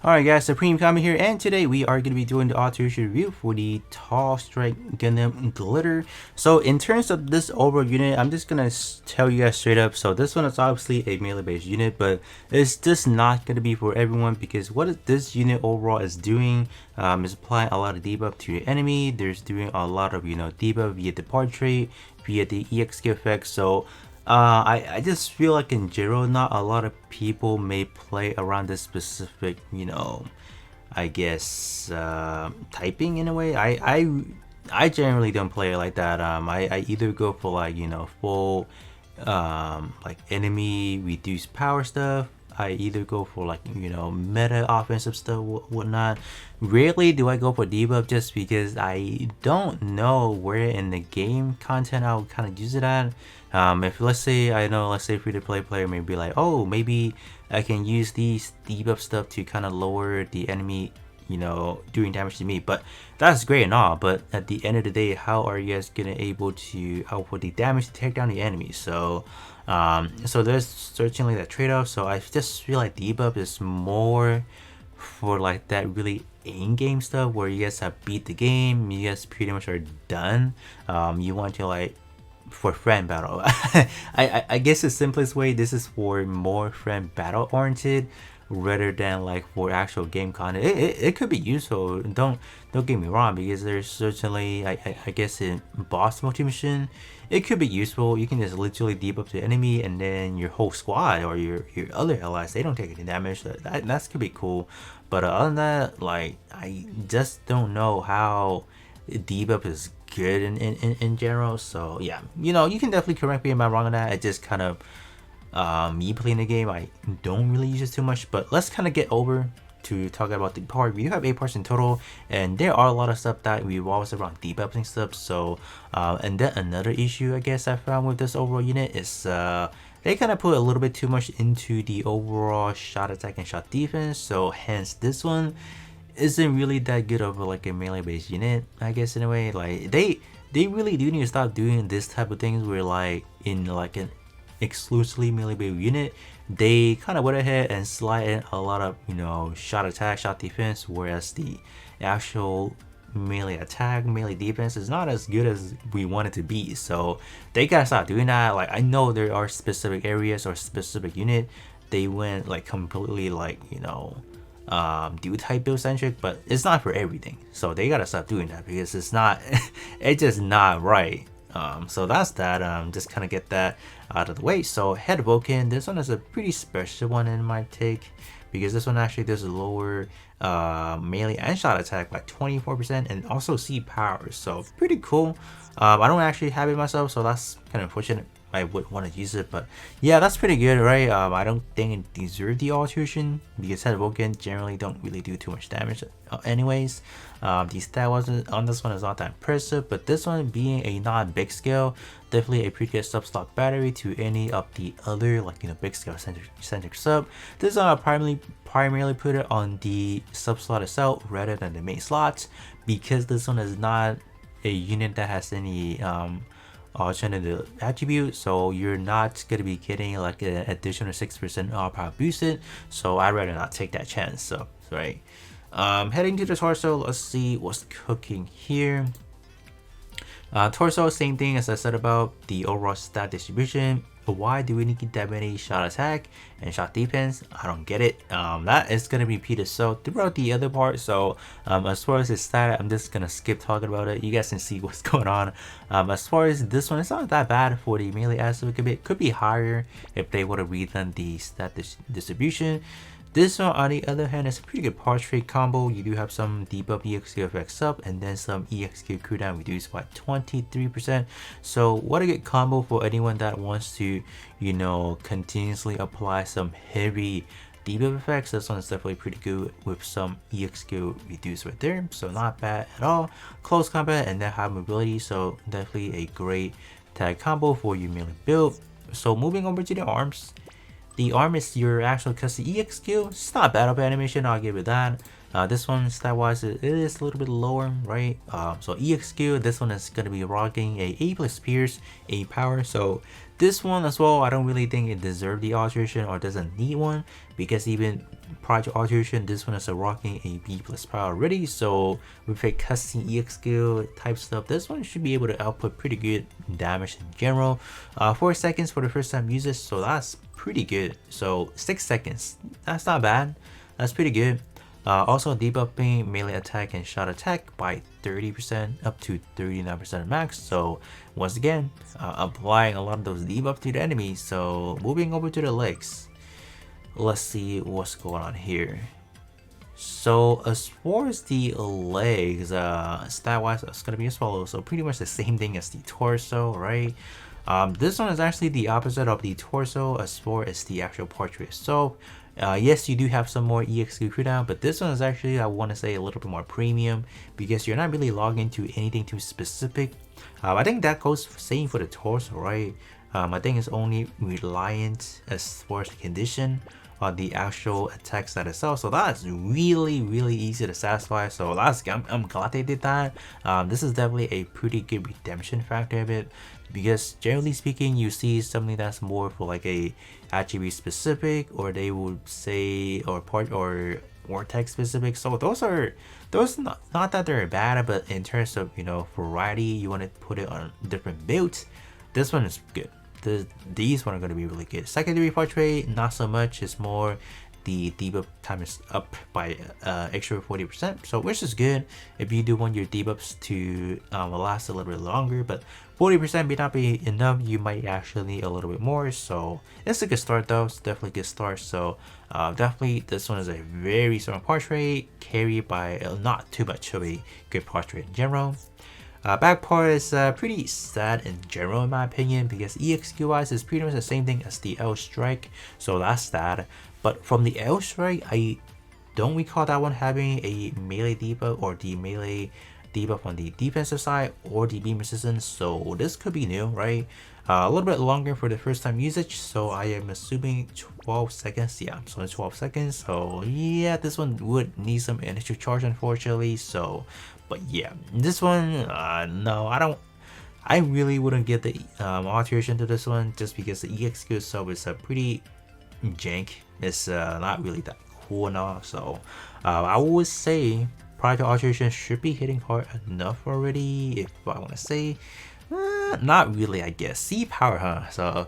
Alright guys, Supreme Kami here, and today we are going to be doing the Alteration review for the Tall Strike Gundam Glitter. So in terms of this overall unit, I'm just going to tell you guys straight up, so this one is obviously a melee based unit, but it's just not going to be for everyone, because what this unit overall is doing is applying a lot of debuff to your enemy. There's doing a lot of, debuff via the part trait, via the EXQ effect, so I just feel like in general, not a lot of people may play around this specific, I guess, typing in a way. I generally don't play it like that. I either go for like, full, like enemy reduced power stuff. I either go for like, meta offensive stuff, whatnot. Rarely do I go for debuff just because I don't know where in the game content I'll kind of use it at. If let's say free to play player may be like, oh, maybe I can use these debuff stuff to kind of lower the enemy, doing damage to me. But that's great and all, but at the end of the day, how are you guys gonna able to output the damage to take down the enemy? So there's certainly that trade-off. So I just feel like debuff is more for like that really in-game stuff where you guys have beat the game, you guys pretty much are done. You want to like for friend battle. I guess the simplest way, this is for more friend battle oriented rather than like for actual game content. It could be useful, don't get me wrong, because there's certainly I guess in boss multi-mission it could be useful. You can just literally debuff the enemy and then your whole squad or your other allies, they don't take any damage. That could be cool, but other than that, like, I just don't know how debuff is good in general. So yeah, you can definitely correct me if I'm wrong on that. It just kind of me playing the game, I don't really use it too much. But let's kind of get over to talking about the part. We do have 8 parts in total, and there are a lot of stuff that revolves around debuffing stuff. So and then another issue I guess I found with this overall unit is they kind of put a little bit too much into the overall shot attack and shot defense, so hence this one isn't really that good of like a melee based unit, I guess, in a way. Like they really do need to stop doing this type of things where like in like an exclusively melee based unit they kind of went ahead and slide in a lot of shot attack, shot defense, whereas the actual melee attack, melee defense is not as good as we want it to be. So they gotta stop doing that. Like, I know there are specific areas or specific unit they went like completely like do type build centric, but it's not for everything. So they gotta stop doing that because it's not it's just not right. So that's that. Just kind of get that out of the way. So Head Vulcan, this one is a pretty special one in my take, because this one actually does a lower melee and shot attack by 24% and also C power, so pretty cool. I don't actually have it myself, so that's kind of unfortunate. I would want to use it, but yeah, that's pretty good, right? I don't think it deserves the alteration because Head Vulcan generally don't really do too much damage anyways. The stat wasn't on this one is not that impressive, but this one being a non-big scale, definitely a pretty good sub-slot battery to any of the other like big scale centric sub. This one I primarily put it on the sub slot itself rather than the main slots, because this one is not a unit that has any alternative attribute, so you're not going to be getting like an additional 6% power boosted, so I'd rather not take that chance. So right, heading to the torso, let's see what's cooking here. Torso, same thing as I said about the overall stat distribution. But why do we need that many shot attack and shot defense? I don't get it. That is going to be repeated so throughout the other part. So as far as the stat, I'm just going to skip talking about it. You guys can see what's going on. As far as this one, it's not that bad for the melee aspect. It could be higher if they would have redone the stat distribution. This one, on the other hand, is a pretty good part trait combo. You do have some debuff EXQ effects up and then some EXQ cooldown reduced by 23%. So what a good combo for anyone that wants to, continuously apply some heavy debuff effects. This one is definitely pretty good with some EXQ reduced right there. So not bad at all. Close combat and then high mobility. So definitely a great tag combo for your melee build. So moving over to the arms. The arm is your actual custom EXQ. It's not bad of animation, I'll give it that. This one stat wise it is a little bit lower, right? So EXQ, this one is going to be rocking a plus Pierce, A power, so This one as well, I don't really think it deserves the alteration or doesn't need one, because even prior to alteration, this one is a rocking a B plus power already. So with a custom EX skill type stuff, this one should be able to output pretty good damage in general. 4 seconds for the first time usage, so that's pretty good. So 6 seconds, that's not bad. That's pretty good. Also debuffing melee attack and shot attack by 30% up to 39% max. So once again, applying a lot of those debuffs to the enemies. So moving over to the legs, let's see what's going on here. So as far as the legs, stat wise, it's gonna be as follows. So pretty much the same thing as the torso, right? This one is actually the opposite of the torso as far as the actual portrait. So yes, you do have some more EXQ cooldown, but this one is actually, I want to say, a little bit more premium because you're not really logged into anything too specific. I think that goes same for the torso, right? I think it's only reliant as far as the condition on the actual attack stat itself, so that's really easy to satisfy. So that's, I'm glad they did that. This is definitely a pretty good redemption factor of it, because generally speaking, you see something that's more for like a attribute specific, or they would say, or part or vortex specific. So those not that they're bad, but in terms of, you know, variety, you want to put it on different builds, this one is good. These one are going to be really good. Secondary portrait, not so much. It's more the debuff time is up by extra 40%, so which is good if you do want your debuffs to last a little bit longer, but 40% may not be enough. You might actually need a little bit more, so it's a good start though. It's definitely a good start. So definitely this one is a very strong portrait, carried by not too much of a good portrait in general. Back part is pretty sad in general in my opinion, because EXQ wise is pretty much the same thing as the L strike, so that's that. But from the L strike, I don't recall that one having a melee debuff or the melee debuff on the defensive side or the beam resistance, so this could be new, right? A little bit longer for the first time usage, so I am assuming 12 seconds. Yeah, so 12 seconds. So yeah, this one would need some initial charge unfortunately. So, but yeah, this one, no, I really wouldn't get the alteration to this one, just because the EXQ itself is a pretty jank. It's not really that cool enough. So I would say prior to alteration should be hitting hard enough already, if I want to say. Not really, I guess. C power, huh? So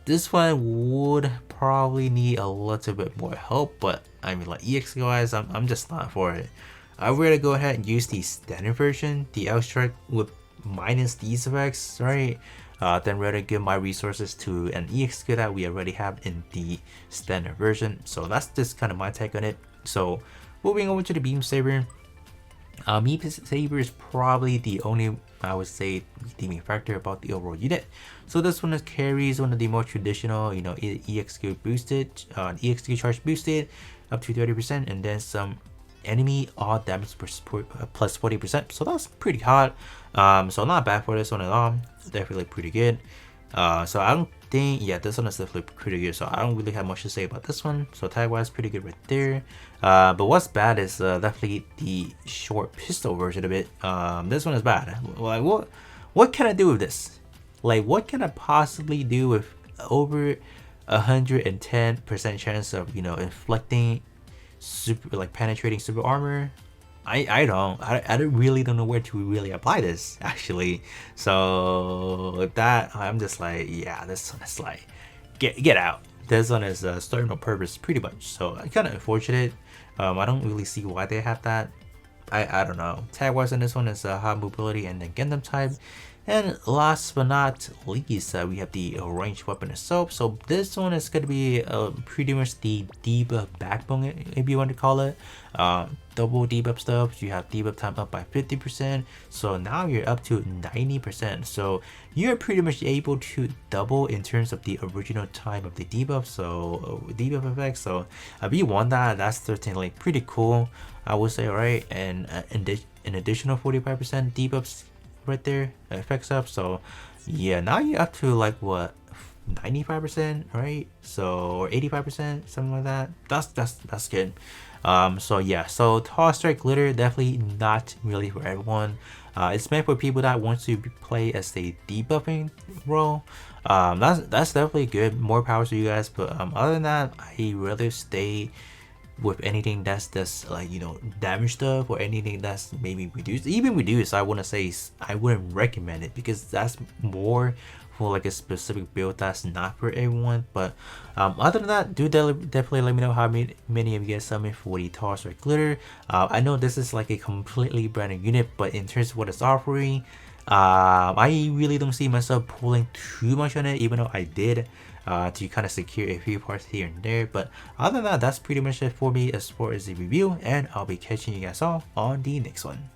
this one would probably need a little bit more help, but I mean, like EXQ wise, I'm just not for it. I would rather go ahead and use the standard version, the L strike with minus these effects, right? Then rather give my resources to an EXQ that we already have in the standard version. So that's just kind of my take on it. So moving over to the beam saber. Beam saber is probably the only, I would say, redeeming factor about the overall unit. So this one carries one of the more traditional, you know, EXQ boosted, EXQ charge boosted up to 30%, and then some enemy all damage plus 40%. So that's pretty hot. So not bad for this one at all. Definitely pretty good. So I don't think, yeah, this one is definitely pretty good. So I don't really have much to say about this one. So tag wise, pretty good right there. But what's bad is definitely the short pistol version of it. This one is bad. Like, what can I do with this? Like, what can I possibly do with over 110% chance of, you know, inflicting super, like, penetrating super armor? I really don't know where to really apply this actually. So that I'm just like, yeah, this one is like, get out. This one is starting no purpose pretty much. So kind of unfortunate. I don't really see why they have that. I don't know. Tag wise on this one is high mobility and then Gundam type. And last but not least, we have the ranged weapon itself. So this one is going to be pretty much the debuff backbone, if you want to call it. Double debuff stuff. You have debuff time up by 50%. So now you're up to 90%. So you're pretty much able to double in terms of the original time of the debuff. So debuff effect. So if you want that, that's certainly pretty cool, I would say, right? And an additional 45% debuffs right there, effects up. So yeah, now you're up to like what, 95%, right? So, or 85%, something like that. That's good. So yeah, so tall strike glitter, definitely not really for everyone. It's meant for people that want to play as a debuffing role. That's definitely good. More power to you guys. But other than that, I rather stay with anything that's like, you know, damage stuff, or anything that's maybe reduced. Even reduced, I wouldn't say, I wouldn't recommend it, because that's more for like a specific build that's not for everyone. But other than that, do definitely let me know how many of you guys summon for the Tall Strike Glitter. I know this is like a completely brand new unit, but in terms of what it's offering, I really don't see myself pulling too much on it, even though I did to kind of secure a few parts here and there. But other than that, that's pretty much it for me as far as the review, and I'll be catching you guys all on the next one.